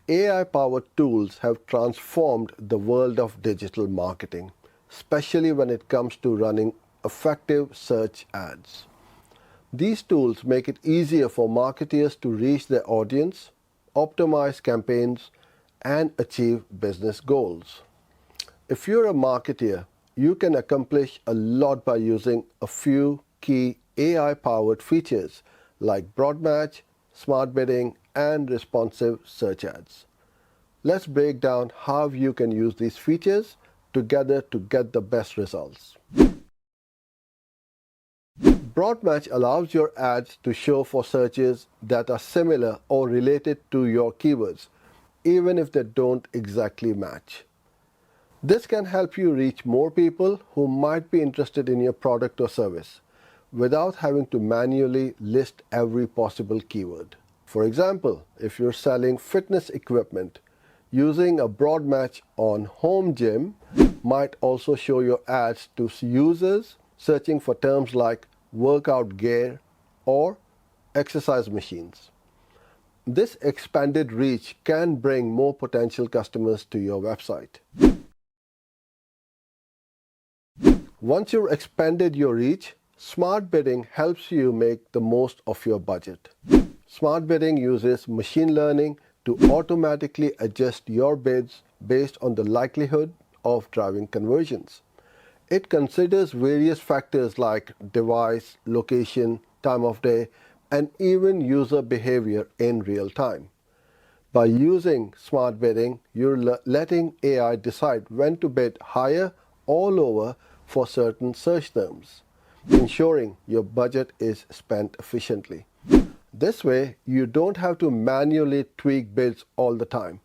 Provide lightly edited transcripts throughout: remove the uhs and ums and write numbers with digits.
AI-powered tools have transformed the world of digital marketing, especially when it comes to running effective search ads. These tools make it easier for marketers to reach their audience, optimize campaigns, and achieve business goals. If you're a marketer, you can accomplish a lot by using a few key AI-powered features like broad match, smart bidding, and responsive search ads. Let's break down how you can use these features together to get the best results. Broad match allows your ads to show for searches that are similar or related to your keywords, even if they don't exactly match. This can help you reach more people who might be interested in your product or service without having to manually list every possible keyword. For example, if you're selling fitness equipment, using a broad match on home gym might also show your ads to users searching for terms like workout gear or exercise machines. This expanded reach can bring more potential customers to your website. Once you've expanded your reach, smart bidding helps you make the most of your budget. Smart bidding uses machine learning to automatically adjust your bids based on the likelihood of driving conversions. It considers various factors like device, location, time of day, and even user behavior in real time. By using smart bidding, you're letting AI decide when to bid higher or lower for certain search terms, ensuring your budget is spent efficiently. This way, you don't have to manually tweak bids all the time,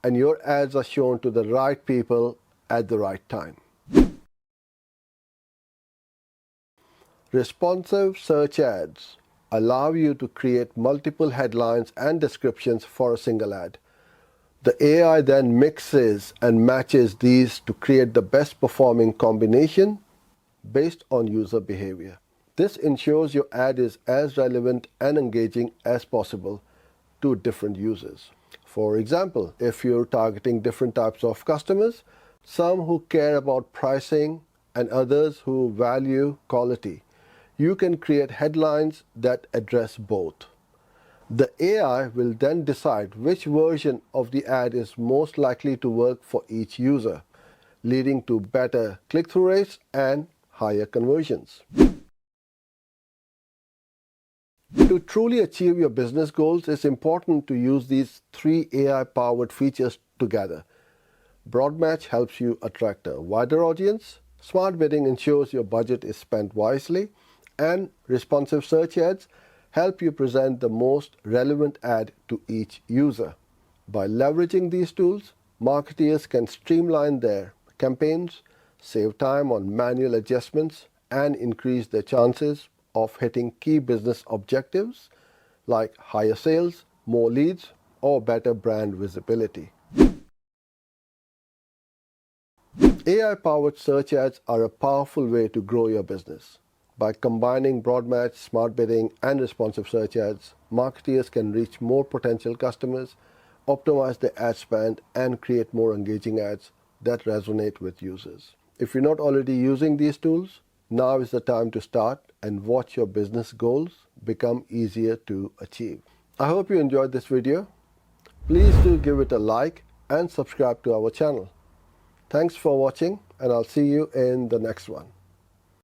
and your ads are shown to the right people at the right time. Responsive search ads allow you to create multiple headlines and descriptions for a single ad. The AI then mixes and matches these to create the best performing combination based on user behavior. This ensures your ad is as relevant and engaging as possible to different users. For example, if you're targeting different types of customers, some who care about pricing and others who value quality, you can create headlines that address both. The AI will then decide which version of the ad is most likely to work for each user, leading to better click-through rates and higher conversions. To truly achieve your business goals, it's important to use these three AI-powered features together. Broad match helps you attract a wider audience, smart bidding ensures your budget is spent wisely, and responsive search ads help you present the most relevant ad to each user. By leveraging these tools, marketers can streamline their campaigns, save time on manual adjustments, and increase their chances of hitting key business objectives like higher sales, more leads, or better brand visibility. AI-powered search ads are a powerful way to grow your business. By combining broad match, smart bidding, and responsive search ads, marketers can reach more potential customers, optimize their ad spend, and create more engaging ads that resonate with users. If you're not already using these tools, now is the time to start and watch your business goals become easier to achieve. I hope you enjoyed this video. Please do give it a like and subscribe to our channel. Thanks for watching, and I'll see you in the next one.